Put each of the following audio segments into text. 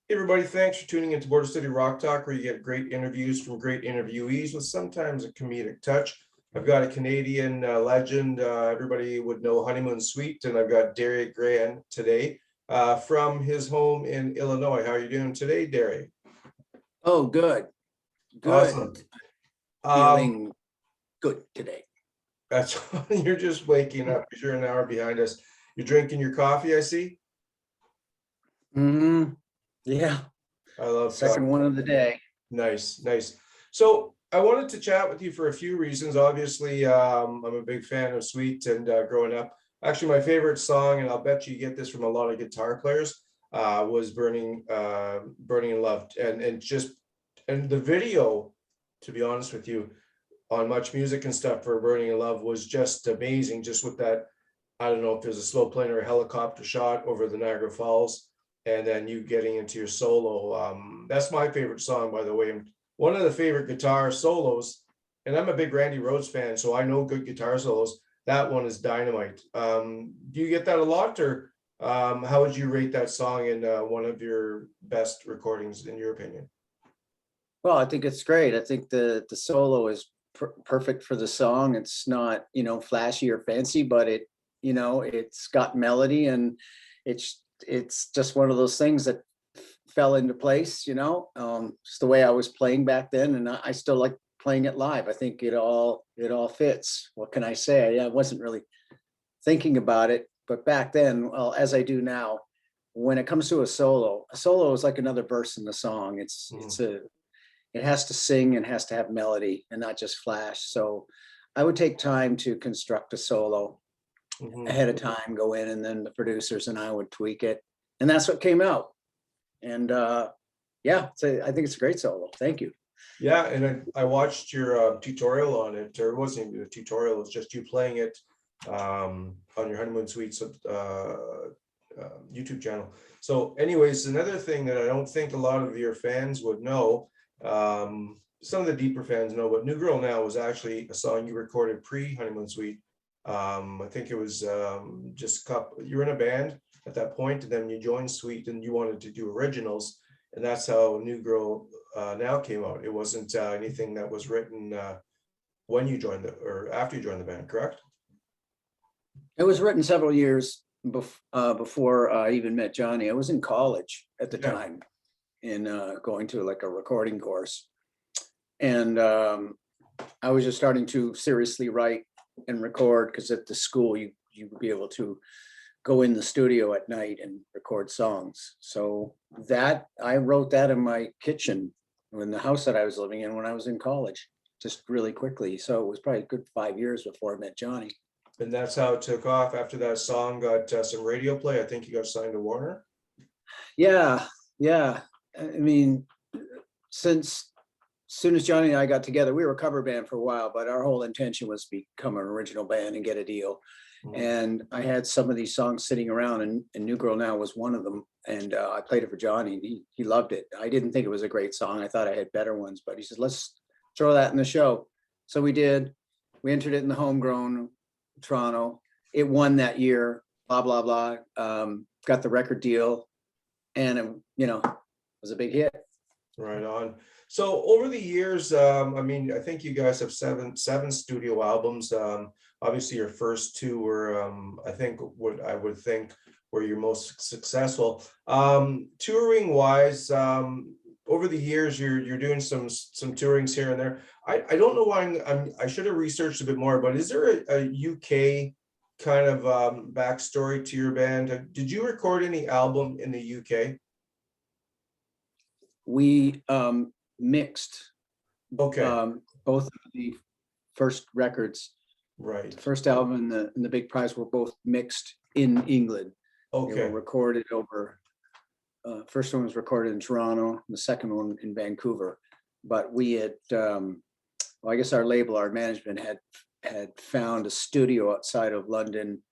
Hey everybody, thanks for tuning into Border City Rock Talk, where you get great interviews from great interviewees with sometimes a comedic touch. I've got a Canadian legend, everybody would know Honeymoon Suite, and I've got Derek Graham today from his home in Illinois. How are you doing today, Derek? Oh, good, good. Awesome. Um, Feeling good today. that's you're just waking up because you're an hour behind us. You're drinking your coffee, I see. Yeah, I love second coffee. one of the day. Nice, nice. So I wanted to chat with you for a few reasons. Obviously, I'm a big fan of Sweet and growing up. Actually, my favorite song, and I'll bet you get this from a lot of guitar players, was Burning in Love. And the video, to be honest with you, on Much Music and stuff for Burning in Love was just amazing, just with that. I don't know if there's a slow plane or a helicopter shot over the Niagara Falls, and then you getting into your solo. That's my favorite song, by the way. And one of the favorite guitar solos, and I'm a big Randy Rhoads fan, so I know good guitar solos. That one is dynamite. Do you get that a lot, or how would you rate that song in one of your best recordings, in your opinion? Well, I think it's great. I think the solo is perfect for the song. It's not, flashy or fancy, but it's got melody, and it's just one of those things that fell into place. It's the way I was playing back then, and I still like playing it live. I think it all fits. What can I say? I wasn't really thinking about it, but back then, well, as I do now, when it comes to a solo is like another verse in the song. It has to sing and has to have melody and not just flash. So I would take time to construct a solo Mhm. ahead of time, go in, and then the producers and I would tweak it. And that's what came out. And yeah, so I think it's a great solo. Thank you. Yeah, and I watched your tutorial on it, or it wasn't even a tutorial, it was just you playing it on your Honeymoon Suites YouTube channel. So anyways, another thing that I don't think a lot of your fans would know, some of the deeper fans know, but New Girl Now was actually a song you recorded pre-Honeymoon Suite. I think it was just a couple, you were in a band at that point, and then you joined Sweet and you wanted to do originals, and that's how New Girl Now came out. It wasn't anything that was written when you joined or after you joined the band, correct? It was written several years before I even met Johnny. I was in college at the Yeah. time and going to like a recording course. And I was just starting to seriously write and record, because at the school you would be able to go in the studio at night and record songs. So that I wrote that in my kitchen in the house that I was living in when I was in college, just really quickly. So it was probably a good 5 years before I met Johnny. And that's how it took off. After that song got some radio play, I think you got signed to Warner. Yeah, yeah. I mean, since soon as Johnny and I got together, we were a cover band for a while, but our whole intention was to become an original band and get a deal. Mhm. And I had some of these songs sitting around, and New Girl Now was one of them. And I played it for Johnny, and he loved it. I didn't think it was a great song. I thought I had better ones, but he said, let's throw that in the show. So we did. We entered it in the Homegrown Toronto. It won that year, blah, blah, blah. Got the record deal, and it was a big hit. Right on. So over the years, I mean, I think you guys have seven studio albums. Obviously, your first two were, I think, what I would think were your most successful. Touring wise, over the years, you're doing some tourings here and there. I don't know why I should have researched a bit more, but is there a UK kind of backstory to your band? Did you record any album in the UK? We mixed Okay, both of the first records. right. The first album and the Big Prize were both mixed in England. They were Okay, recorded over. First one was recorded in Toronto, the second one in Vancouver. But we had, well, I guess our label, our management had found a studio outside of London,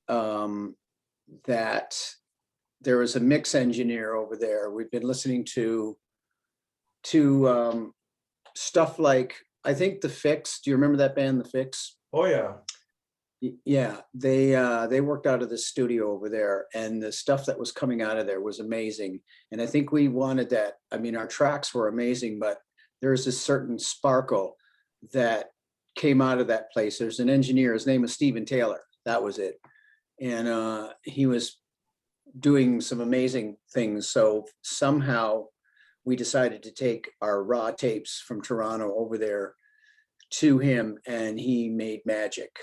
that there was a mix engineer over there. We've been listening to stuff like, I think The Fix. Do you remember that band, The Fix? oh yeah, Yeah, they worked out of the studio over there, and the stuff that was coming out of there was amazing. And I think we wanted that. I mean, our tracks were amazing, but there's this certain sparkle that came out of that place. There's an engineer, his name was Stephen Taylor. That was it. And he was doing some amazing things. So somehow we decided to take our raw tapes from Toronto over there to him, and he made magic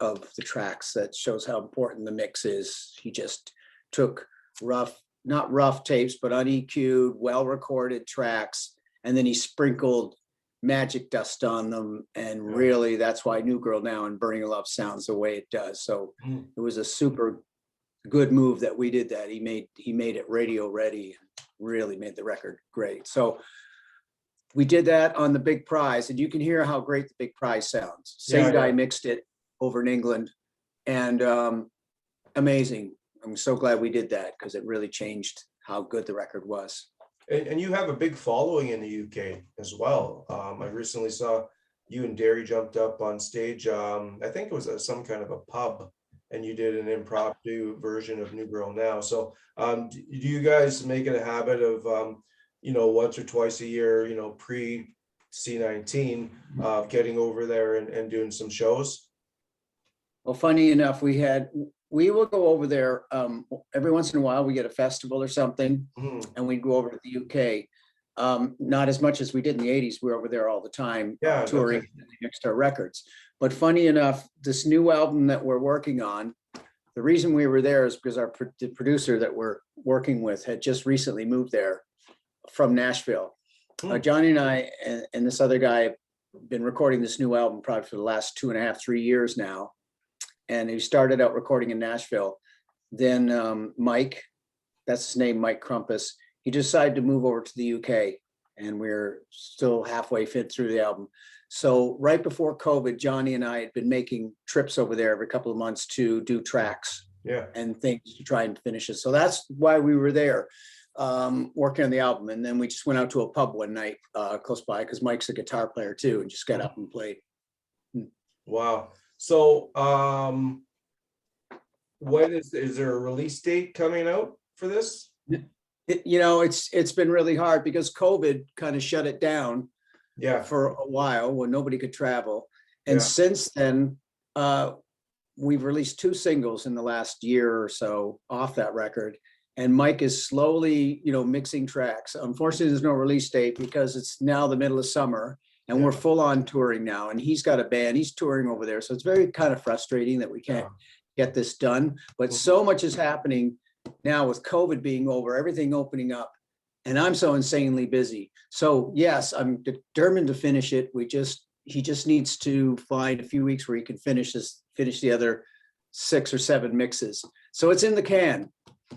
of the tracks that shows how important the mix is. He just took rough, not rough tapes, but uneq'd, well-recorded tracks, and then he sprinkled magic dust on them. And really, that's why New Girl Now and Burning Love sounds the way it does. So it was a super good move that we did that. He made it radio ready, really made the record great. So we did that on the Big Prize, and you can hear how great the Big Prize sounds. Same guy mixed it over in England, and amazing. I'm so glad we did that because it really changed how good the record was. And you have a big following in the UK as well. I recently saw you and Derry jumped up on stage. I think it was at some kind of a pub, and you did an impromptu version of New Girl Now. So do you guys make it a habit of, once or twice a year, pre C19, getting over there and doing some shows? Well, funny enough, we will go over there every once in a while. We get a festival or something, and we go over to the UK. Not as much as we did in the 80s. We were over there all the time, touring next to our records. But funny enough, this new album that we're working on, the reason we were there is because the producer that we're working with had just recently moved there from Nashville. Johnny and I and this other guy have been recording this new album probably for the last 2.5, 3 years now. And he started out recording in Nashville. Then Mike, that's his name, Mike Crumpus, he decided to move over to the UK, and we're still halfway fit through the album. So right before COVID, Johnny and I had been making trips over there every couple of months to do tracks and things to try and finish it. So that's why we were there working on the album. And then we just went out to a pub one night close by because Mike's a guitar player too, and just got up and played. Wow. So when is there a release date coming out for this? It's been really hard because COVID kind of shut it down for a while when nobody could travel. And since then, we've released 2 singles in the last year or so off that record. And Mike is slowly, mixing tracks. Unfortunately, there's no release date because it's now the middle of summer. And we're full on touring now, and he's got a band, he's touring over there. So it's very kind of frustrating that we can't get this done, but so much is happening now with COVID being over, everything opening up, and I'm so insanely busy. So yes, I'm determined to finish it. He just needs to find a few weeks where he can finish the other 6 or 7 mixes. So it's in the can.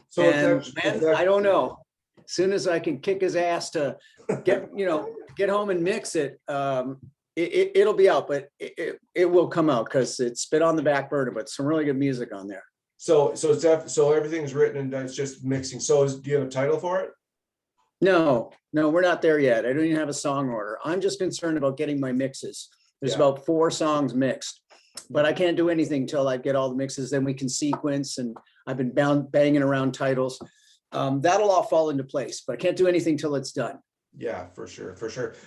So I don't know. As soon as I can kick his ass to get home and mix it, it'll be out, but it will come out because it's been on the back burner, but some really good music on there. So everything's written and it's just mixing. So do you have a title for it? No, we're not there yet. I don't even have a song order. I'm just concerned about getting my mixes. There's about 4 songs mixed, but I can't do anything till I get all the mixes. Then we can sequence, and I've been banging around titles. That'll all fall into place, but I can't do anything till it's done. Yeah, for sure.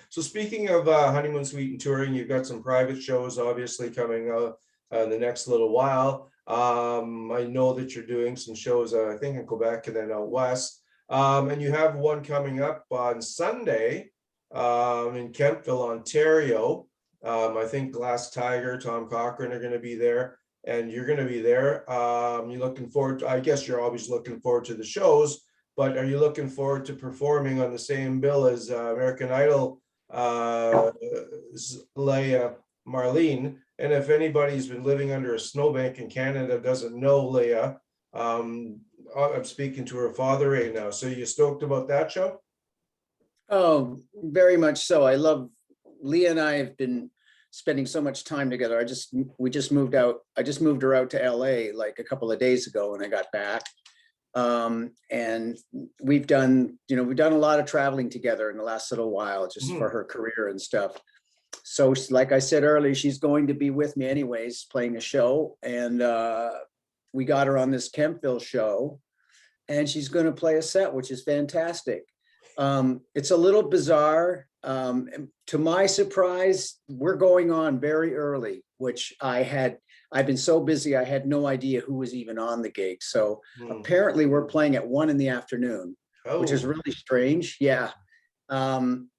So speaking of Honeymoon Suite and touring, you've got some private shows obviously coming in the next little while. I know that you're doing some shows, I think in Quebec and then out west. And you have one coming up on Sunday in Kemptville, Ontario. I think Glass Tiger, Tom Cochran are going to be there, and you're going to be there. You're looking forward to, I guess you're always looking forward to the shows, but are you looking forward to performing on the same bill as American Idol Leah Marlene? And if anybody's been living under a snowbank in Canada doesn't know Leah, I'm speaking to her father right now. So you stoked about that show? Oh, very much so. I love Leah, and I have been spending so much time together. We just moved out. I just moved her out to LA like a couple of days ago when I got back. And we've done a lot of traveling together in the last little while just for her career and stuff. So like I said earlier, she's going to be with me anyways, playing a show. And we got her on this Kempville show, and she's going to play a set, which is fantastic. It's a little bizarre. To my surprise, we're going on very early, which I've been so busy, I had no idea who was even on the gig. So Hmm. apparently we're playing at 1 PM, which is Oh, really strange. Yeah.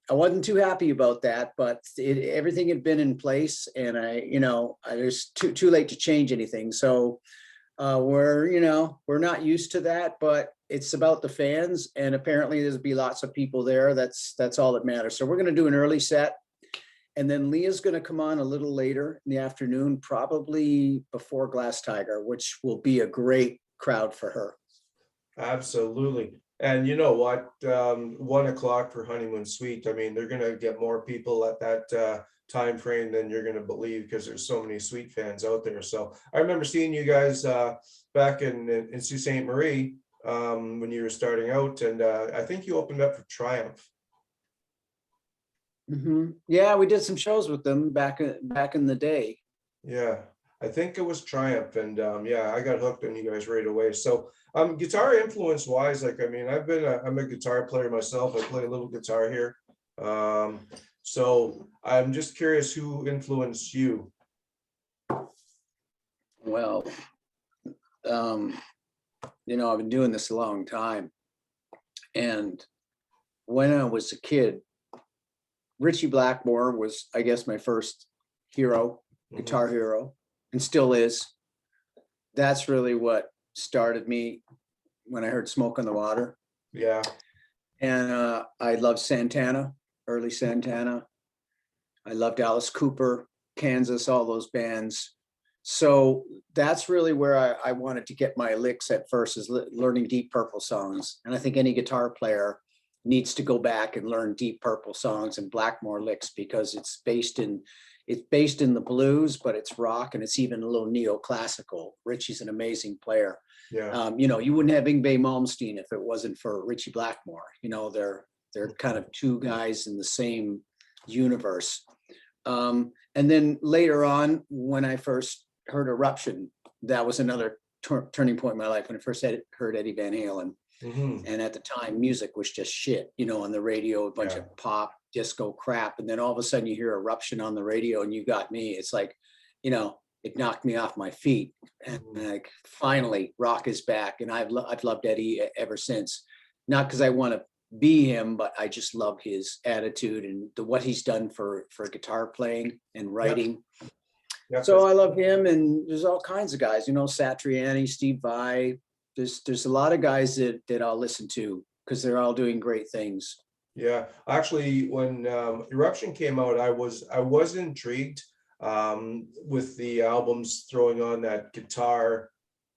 I wasn't too happy about that, but everything had been in place, and I was too late to change anything. So we're not used to that, but it's about the fans, and apparently there's be lots of people there. That's all that matters. So we're going to do an early set, and then Leah's going to come on a little later in the afternoon, probably before Glass Tiger, which will be a great crowd for her. absolutely. And you know what? 1 o'clock for Honeymoon Suite. I mean, they're gonna get more people at that time frame than you're gonna believe, because there's so many Sweet fans out there. So I remember seeing you guys back in Sault Ste. Marie when you were starting out, and I think you opened up for Triumph. Yeah, we did some shows with them back in the day. Yeah, I think it was Triumph, and yeah, I got hooked on you guys right away. So, guitar influence wise, like I mean, I'm a guitar player myself. I play a little guitar here. Um, so I'm just curious who influenced you. Well, um, I've been doing this a long time, and when I was a kid, Richie Blackmore was, I guess, my first hero, Mhm. guitar hero, and still is. That's really what started me when I heard Smoke on the Water. Yeah, And I loved Santana, early Santana. I loved Alice Cooper, Kansas, all those bands. So that's really where I wanted to get my licks at first, is learning Deep Purple songs. And I think any guitar player needs to go back and learn Deep Purple songs and Blackmore licks, because it's based in the blues, but it's rock, and it's even a little neoclassical. Richie's an amazing player. yeah, You wouldn't have Yngwie Malmsteen if it wasn't for Richie Blackmore. They're kind of two guys in the same universe. And then later on, when I first heard Eruption, that was another turning point in my life, when I first heard Eddie Van Halen. hmm, And at the time, music was just shit, on the radio, a bunch yeah, of pop, disco crap. And then all of a sudden you hear Eruption on the radio, and You Got Me. It's like, it knocked me off my feet. And mhm. like, finally, rock is back. And I've loved Eddie ever since. Not because I want to be him, but I just love his attitude and what he's done for guitar playing and Yeah, writing. yeah, for So I sure. love him, and there's all kinds of guys, Satriani, Steve Vai. There's a lot of guys that I'll listen to, because they're all doing great things. Yeah, actually, when Eruption came out, I was intrigued with the albums throwing on that guitar,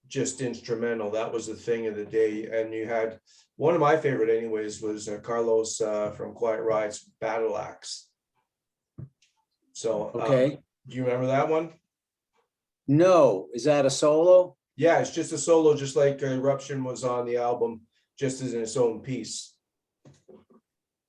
just instrumental. That was the thing of the day. And you had one of my favorite, anyways, was Carlos from Quiet Riot's Battle Axe. So, Okay. do you remember that one? No, is that a solo? Yeah, it's just a solo, just like Eruption was on the album, just as in its own piece.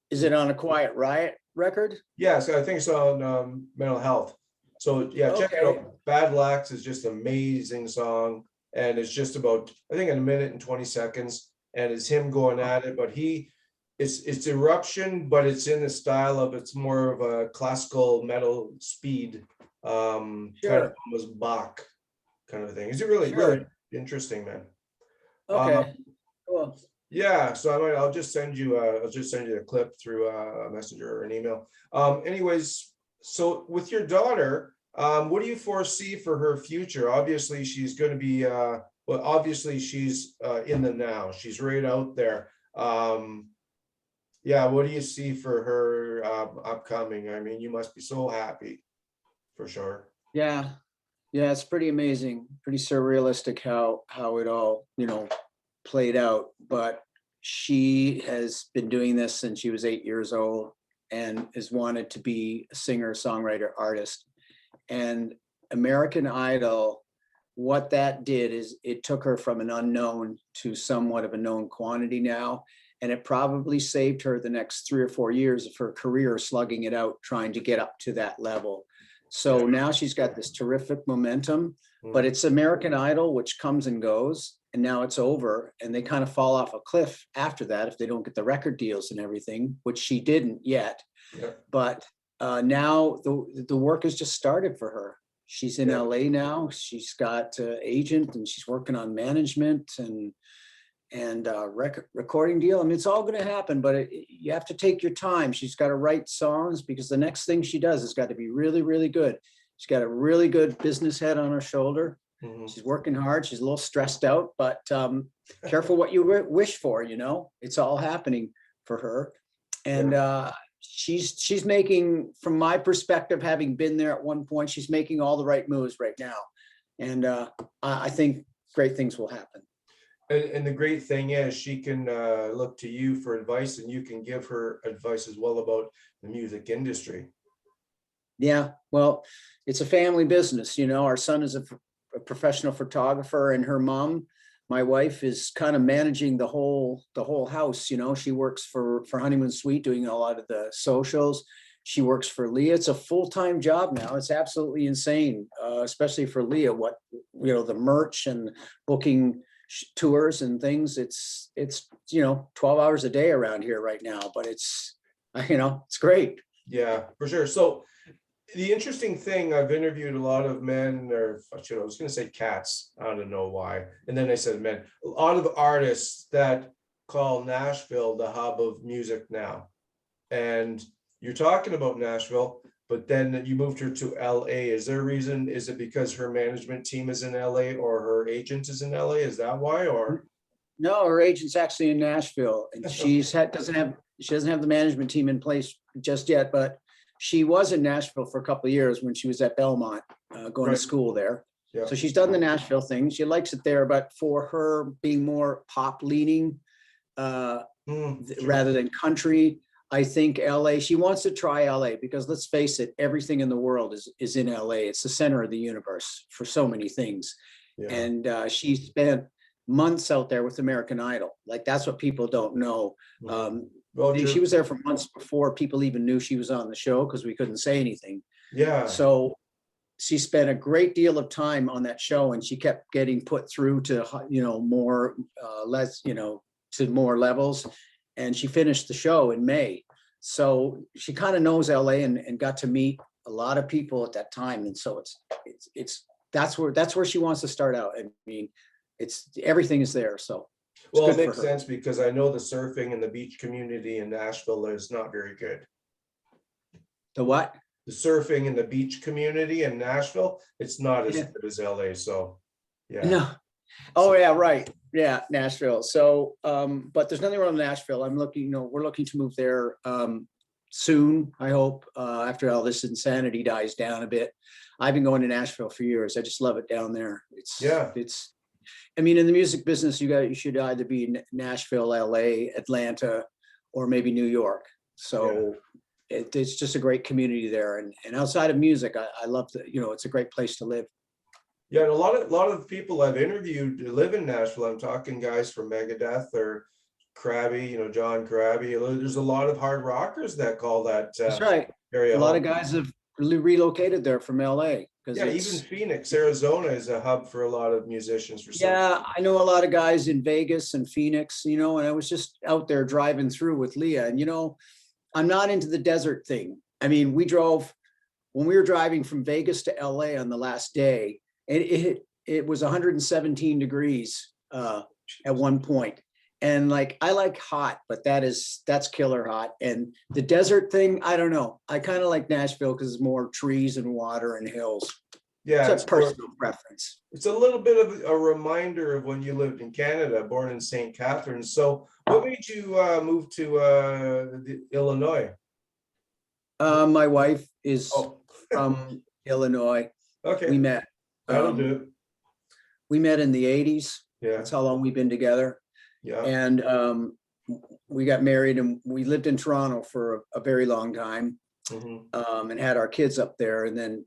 Is it on a Quiet Riot record? Yes, I think it's on Mental Health. So yeah, check it Okay. out. Bad Lax is just an amazing song, and it's just about, I think, a minute and 20 seconds, and it's him going at it. But it's Eruption, but it's in the style of, it's more of a classical metal speed, kind of Sure. almost Bach kind of thing. Is it really really Sure. interesting, man? Okay. Cool. Yeah, so I'll just send you a clip through a messenger or an email. Anyways, so with your daughter, what do you foresee for her future? Obviously, she's going to be well, obviously she's in the now. She's right out there. Yeah, what do you see for her upcoming? I mean, you must be so happy for sure. Yeah. Yeah, it's pretty amazing, pretty surrealistic how it all, played out. But she has been doing this since she was 8 years old, and has wanted to be a singer, songwriter, artist. And American Idol, what that did is it took her from an unknown to somewhat of a known quantity now. And it probably saved her the next 3 or 4 years of her career slugging it out, trying to get up to that level. So now she's got this terrific momentum, but it's American Idol, which comes and goes, and now it's over. And they kind of fall off a cliff after that if they don't get the record deals and everything, which she didn't yet. Yeah. But now the work has just started for her. She's in LA now. She's got an agent, and she's working on management and recording deal. I mean, it's all going to happen, but you have to take your time. She's got to write songs, because the next thing she does has got to be really, really good. She's got a really good business head on her shoulder. She's working hard. She's a little stressed out, but careful what you wish for, it's all happening for her. And she's making, from my perspective, having been there at one point, she's making all the right moves right now. And I think great things will happen. And the great thing is she can look to you for advice, and you can give her advice as well about the music industry. Yeah, well, it's a family business. Our son is a professional photographer, and her mom, my wife, is kind of managing the whole house. She works for Honeymoon Suite, doing a lot of the socials. She works for Leah. It's a full-time job now. It's absolutely insane, especially for Leah. What the merch and booking tours and things, it's 12 hours a day around here right now, but it's great. Yeah, for sure. So the interesting thing, I've interviewed a lot of men, or I was going to say cats, I don't know why, and then I said men, a lot of artists that call Nashville the hub of music now. And you're talking about Nashville, but then you moved her to LA. Is there a reason? Is it because her management team is in LA, or her agent is in LA? Is that why? Or no, her agent's actually in Nashville, and she doesn't have the management team in place just yet, but she was in Nashville for a couple of years when she was at Belmont, going to school there. Yeah. So she's done the Nashville thing. She likes it there, but for her being more pop leaning rather than country, I think LA, she wants to try LA, because let's face it, everything in the world is in LA. It's the center of the universe for so many things. Yeah. And she spent months out there with American Idol. Like, that's what people don't know. She was there for months before people even knew she was on the show, because we couldn't say anything. Yeah. So she spent a great deal of time on that show, and she kept getting put through to, more, to more levels. And she finished the show in May. So she kind of knows LA and got to meet a lot of people at that time. And so that's where she wants to start out. I mean, everything is there. So well, it makes sense, because I know the surfing and the beach community in Nashville is not very good. The what? The surfing and the beach community in Nashville, it's not as good as LA. So yeah. No. Oh yeah, right. Yeah, Nashville. So but there's nothing wrong with Nashville. I'm looking, we're looking to move there soon, I hope, after all this insanity dies down a bit. I've been going to Nashville for years. I just love it down there. I mean, in the music business, you should either be in Nashville, LA, Atlanta, or maybe New York. So it's just a great community there. And outside of music, I love it's a great place to live. Yeah, and a lot of people I've interviewed live in Nashville. I'm talking guys from Megadeth or Krabby, John Krabby. There's a lot of hard rockers that call that That's right. Area. A lot of guys have relocated there from LA. Yeah, even Phoenix, Arizona is a hub for a lot of musicians. I know a lot of guys in Vegas and Phoenix, and I was just out there driving through with Leah, and I'm not into the desert thing. I mean, when we were driving from Vegas to LA on the last day, and it was 117 degrees at one point. And I like hot, but that's killer hot. And the desert thing, I don't know. I kind of like Nashville because it's more trees and water and hills. Yeah, it's a personal preference. It's a little bit of a reminder of when you lived in Canada, born in St. Catharines. So what made you move to Illinois? My wife is from Illinois. Okay. We met. That'll do it. We met in the 80s. Yeah. That's how long we've been together. Yeah. And we got married, and we lived in Toronto for a very long time, and had our kids up there. And then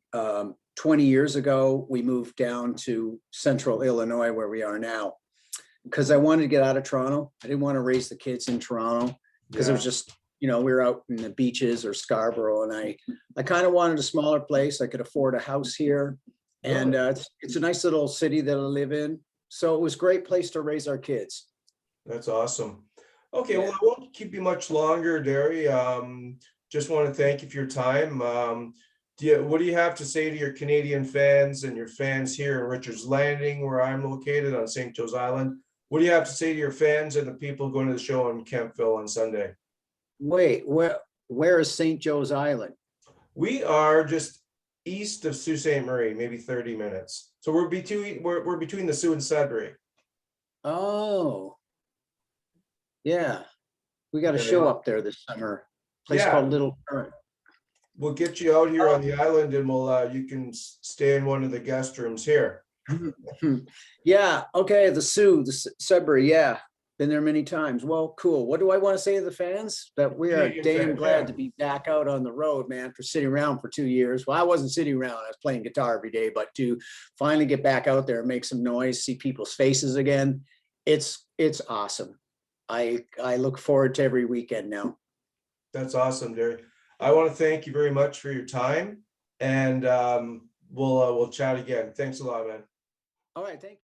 20 years ago, we moved down to central Illinois, where we are now. because I wanted to get out of Toronto. I didn't want to raise the kids in Toronto because it was Yeah. just, we were out in the beaches or Scarborough, and I kind of wanted a smaller place. I could afford a house here, and Really? it's a nice little city that I live in. So it was a great place to raise our kids. That's awesome. Okay, well, Yeah. I won't keep you much longer, Derry. Just want to thank you for your time. What do you have to say to your Canadian fans and your fans here in Richards Landing, where I'm located on St. Joe's Island? What do you have to say to your fans and the people going to the show in Kempville on Sunday? Wait, where is St. Joe's Island? We are just east of Sault Ste. Marie, maybe 30 minutes. So we're between the Sioux and Sudbury. Oh, yeah. We got a Yeah, show yeah. up there this summer. Place called Yeah, Little Current. we'll get you out here on the island and you can stay in one of the guest rooms here. Yeah, okay, the Sudbury, yeah. Been there many times. Well, cool. What do I want to say to the fans? That we are Canadian damn fans, glad yeah. to be back out on the road, man, after sitting around for 2 years. Well, I wasn't sitting around, I was playing guitar every day, but to finally get back out there and make some noise, see people's faces again, it's awesome. I look forward to every weekend now. That's awesome, Derry. I want to thank you very much for your time, and we'll chat again. Thanks a lot, man. All right, thank you.